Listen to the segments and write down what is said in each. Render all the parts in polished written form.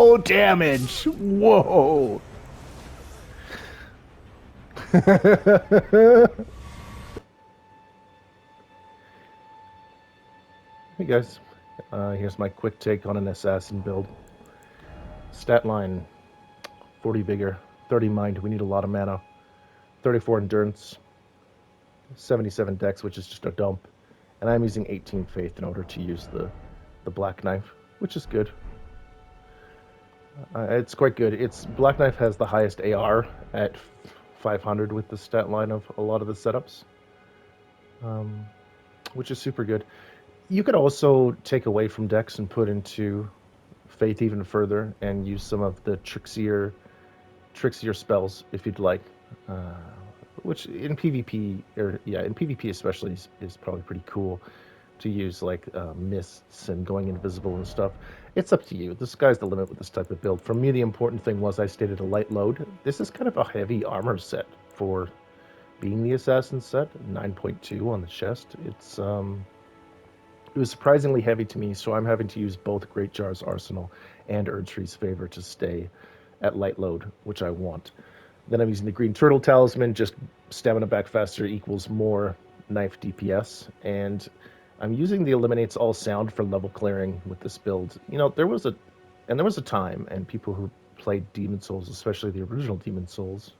Oh, damage! Whoa! Hey guys, here's my quick take on an assassin build. Stat line: 40 vigor, 30 mind. We need a lot of mana. 34 endurance, 77 dex, which is just a dump, and I'm using 18 faith in order to use the black knife, which is good. It's quite good. It's Black Knife has the highest AR at 500 with the stat line of a lot of the setups, um, which is super good. You could also take away from Dex and put into Faith even further and use some of the trixier spells if you'd like, uh, which in PvP or yeah in PvP especially is probably pretty cool to use, like mists and going invisible and stuff. It's up to you. The sky's the limit with this type of build. For me, the important thing was I stated a light load. This is kind of a heavy armor set for being the assassin set. 9.2 on the chest. It was surprisingly heavy to me, so I'm having to use both Great Jar's Arsenal and Erdtree's Favor to stay at light load, which I want. Then I'm using the Green Turtle Talisman, just stamina back faster equals more knife DPS, and I'm using the Eliminates All Sound for level clearing with this build. You know, there was a time, and people who played Demon Souls, especially the original Demon Souls,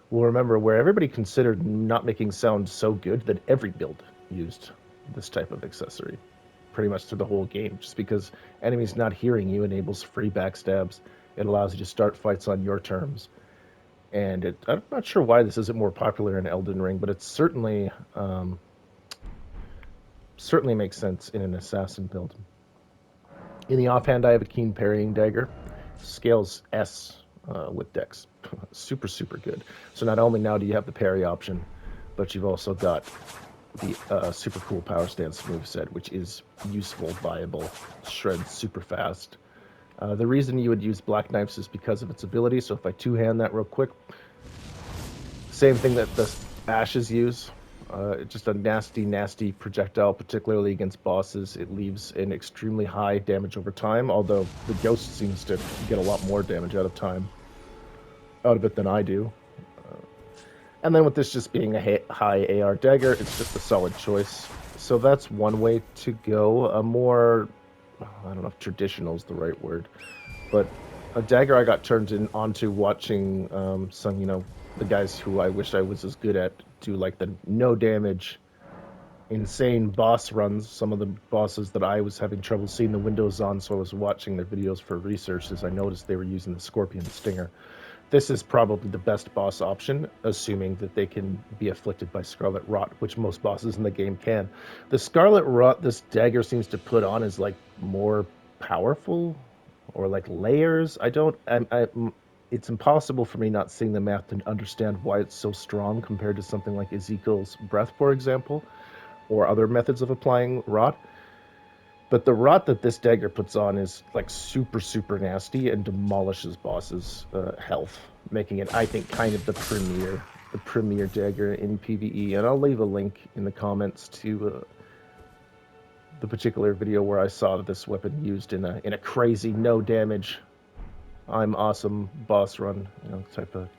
will remember where everybody considered not making sound so good that every build used this type of accessory pretty much through the whole game, just because enemies not hearing you enables free backstabs. It allows you to start fights on your terms. And I'm not sure why this isn't more popular in Elden Ring, but it certainly makes sense in an assassin build. In the offhand, I have a keen parrying dagger, scales S with dex, super super good. So not only now do you have the parry option, but you've also got the super cool power stance moveset, which is useful, viable, shreds super fast. The reason you would use Black Knives is because of its ability. So if I two-hand that real quick, same thing that the Ashes use. Just a nasty, nasty projectile, particularly against bosses. It leaves an extremely high damage over time, although the Ghost seems to get a lot more damage out of it than I do. And then with this just being a high AR dagger, it's just a solid choice. So that's one way to go. A more, I don't know if traditional is the right word, but a dagger I got turned onto watching some, the guys who I wish I was as good at do like the no damage, insane boss runs. Some of the bosses that I was having trouble seeing the windows on, so I was watching their videos for research as I noticed they were using the Scorpion Stinger. This is probably the best boss option, assuming that they can be afflicted by Scarlet Rot, which most bosses in the game can. The Scarlet Rot this dagger seems to put on is like more powerful, or like layers. It's impossible for me not seeing the math to understand why it's so strong compared to something like Ezekiel's Breath, for example, or other methods of applying Rot. But the rot that this dagger puts on is like super, super nasty and demolishes bosses' health, making it, I think, kind of the premier dagger in PvE. And I'll leave a link in the comments to the particular video where I saw this weapon used in a crazy no damage, I'm awesome boss run, type of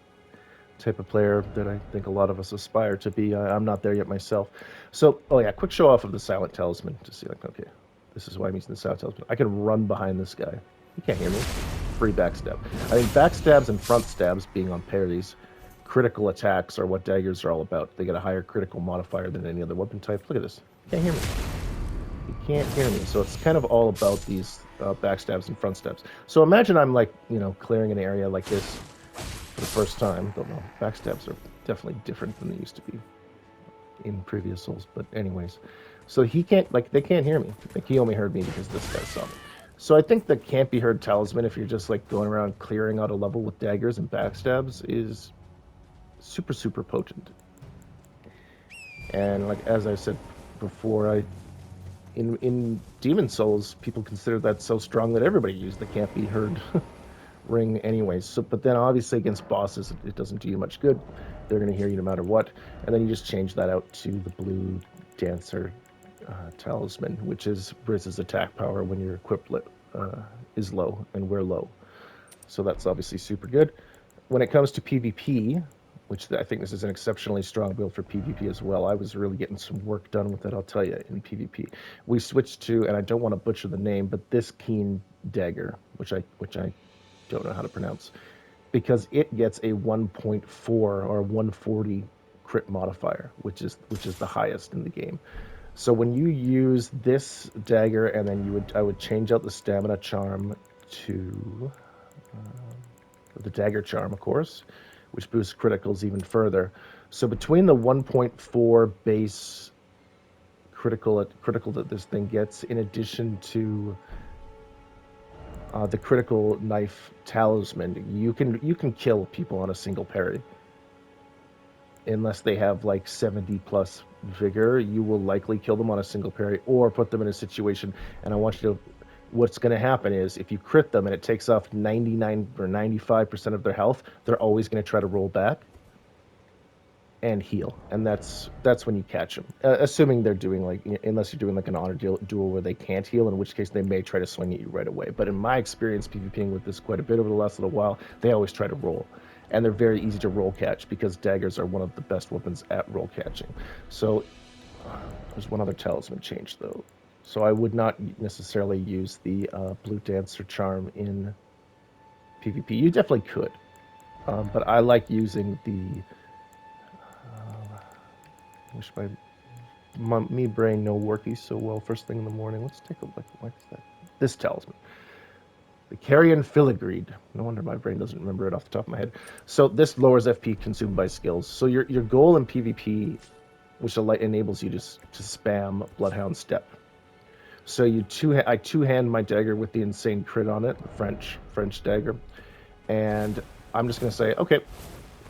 player that I think a lot of us aspire to be. I'm not there yet myself. So, oh yeah, quick show off of the Silent Talisman to see, like, okay, this is why I'm using the Silent Talisman. I can run behind this guy. He can't hear me. Free backstab. I mean, backstabs and front stabs being on parries, critical attacks are what daggers are all about. They get a higher critical modifier than any other weapon type. Look at this. He can't hear me. He can't hear me. So it's kind of all about these backstabs and front stabs. So imagine I'm like, clearing an area like this for the first time. Don't know. Backstabs are definitely different than they used to be in previous Souls. But anyways, so he can't, like, they can't hear me. Like, he only heard me because this guy saw me. So I think the can't be heard talisman, if you're just like going around clearing out a level with daggers and backstabs, is super super potent. And like as I said before, I in Demon Souls, people consider that so strong that everybody used the can't be heard ring anyways. So, but then obviously against bosses, it doesn't do you much good. They're going to hear you no matter what. And then you just change that out to the blue dancer talisman, which is Briz's attack power when your equipment is low and we're low. So that's obviously super good. When it comes to PvP, which I think this is an exceptionally strong build for PvP as well. I was really getting some work done with it, I'll tell you, in PvP. We switched to, and I don't want to butcher the name, but this keen dagger, which I don't know how to pronounce, because it gets a 1.4 or 140 crit modifier, which is the highest in the game. So when you use this dagger, and then I would change out the stamina charm to the dagger charm, of course, which boosts criticals even further. So between the 1.4 base critical that this thing gets, in addition to the critical knife talisman, you can kill people on a single parry. Unless they have like 70 plus vigor, you will likely kill them on a single parry or put them in a situation. And I want you to, what's going to happen is if you crit them and it takes off 99 or 95% of their health, they're always going to try to roll back and heal, and that's when you catch them. Assuming they're doing like, unless you're doing like an honor duel where they can't heal, in which case they may try to swing at you right away. But in my experience, PvPing with this quite a bit over the last little while, they always try to roll, and they're very easy to roll catch because daggers are one of the best weapons at roll catching. So there's one other talisman change though. So I would not necessarily use the blue dancer charm in PvP. You definitely could, but I like using the wish me brain no worky so well first thing in the morning. Let's take a look. What's that? This talisman. The Carrion Filigreed. No wonder my brain doesn't remember it off the top of my head. So this lowers FP consumed by skills. So your goal in PvP, which enables you to spam Bloodhound Step. So I two-hand my dagger with the insane crit on it, the French dagger, and I'm just gonna say, okay,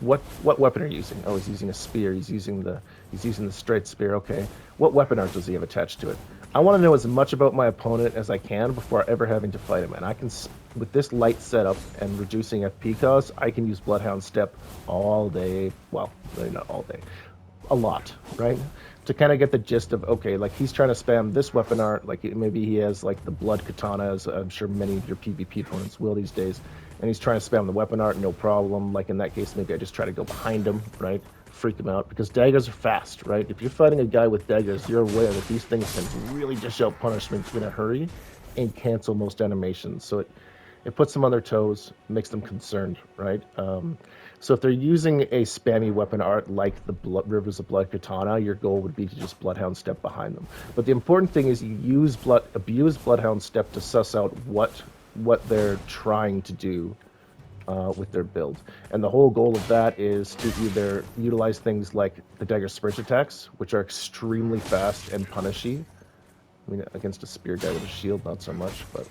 what weapon are you using? Oh, he's using a spear. He's using the straight spear. Okay. What weapon art does he have attached to it? I want to know as much about my opponent as I can before ever having to fight him. And I can, with this light setup and reducing FP cost, I can use Bloodhound Step all day. Well, really not all day. A lot, right? To kind of get the gist of, okay, like he's trying to spam this weapon art, like maybe he has like the blood katana, as I'm sure many of your PvP opponents will these days, and he's trying to spam the weapon art, no problem. Like in that case, maybe I just try to go behind him, right? Freak him out, because daggers are fast, right? If you're fighting a guy with daggers, you're aware that these things can really dish out punishments in a hurry and cancel most animations. So it puts them on their toes, makes them concerned, right? So if they're using a spammy weapon art like the Rivers of Blood Katana, your goal would be to just Bloodhound Step behind them. But the important thing is you abuse Bloodhound Step to suss out what they're trying to do with their build. And the whole goal of that is to either utilize things like the Dagger Sprint attacks, which are extremely fast and punishy. I mean, against a spear guy with a shield, not so much, but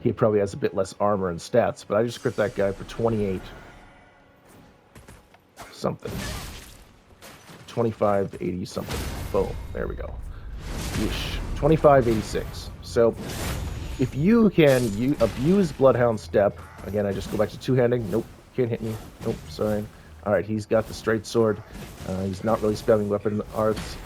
he probably has a bit less armor and stats. But I just crit that guy for 28 something. 2580 something. Boom. There we go. Yeesh. 2586. So if you can abuse Bloodhound Step, again, I just go back to two-handing. Nope, can't hit me. Nope, sorry. All right, he's got the straight sword. He's not really spamming weapon arts.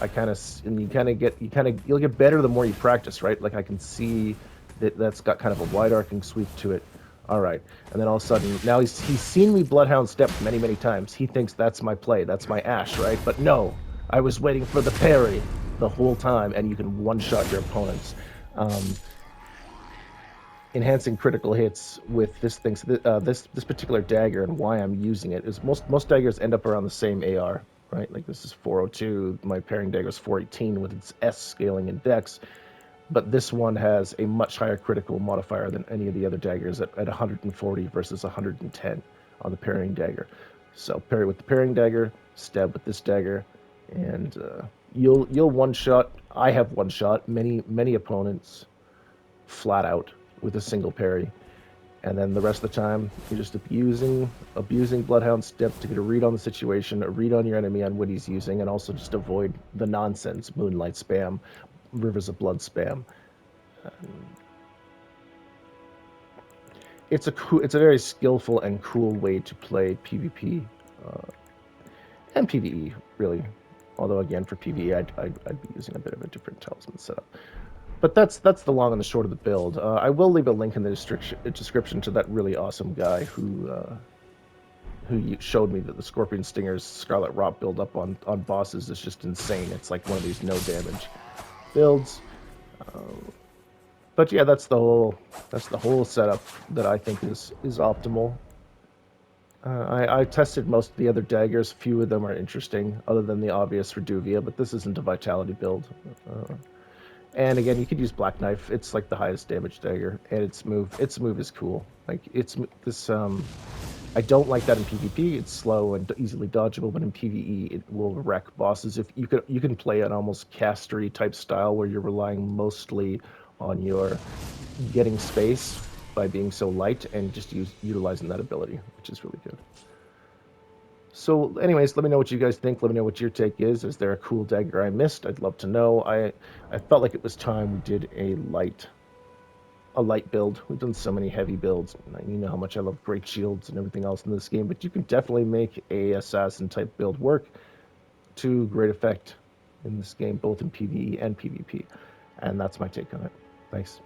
You'll get better the more you practice, right? Like I can see that's got kind of a wide arcing sweep to it. All right, and then all of a sudden, now he's seen me Bloodhound Step many, many times. He thinks that's my play, that's my Ash, right? But no, I was waiting for the parry the whole time, and you can one-shot your opponents. Enhancing critical hits with this thing. So this particular dagger, and why I'm using it is most daggers end up around the same AR, right? Like this is 402. My pairing dagger is 418 with its S scaling and Dex. But this one has a much higher critical modifier than any of the other daggers at 140 versus 110 on the parrying dagger. So parry with the parrying dagger, stab with this dagger, and you'll one shot. I have one shot many opponents flat out. with a single parry. And then the rest of the time, you're just abusing Bloodhound's Dip to get a read on the situation, a read on your enemy on what he's using, and also just avoid the nonsense Moonlight spam, Rivers of Blood spam. It's a very skillful and cool way to play PvP and PvE, really. Although again, for PvE, I'd be using a bit of a different talisman setup. But that's the long and the short of the build. I will leave a link in the description to that really awesome guy who showed me that the Scorpion Stinger's Scarlet Rot build up on bosses is just insane. It's like one of these no damage builds. But yeah, that's the whole setup that I think is optimal. I tested most of the other daggers. Few of them are interesting, other than the obvious Reduvia. But this isn't a vitality build. And again, you could use Black Knife. It's like the highest damage dagger, and its move is cool. Like it's this. I don't like that in PvP. It's slow and easily dodgeable, but in PvE, it will wreck bosses. If you can play an almost castery type style where you're relying mostly on your getting space by being so light and just utilizing that ability, which is really good. So, anyways, let me know what you guys think. Let me know what your take is. Is there a cool dagger I missed? I'd love to know. I felt like it was time we did a light build. We've done so many heavy builds. You know how much I love great shields and everything else in this game, but you can definitely make a assassin type build work to great effect in this game, both in PvE and PvP. And that's my take on it. Thanks.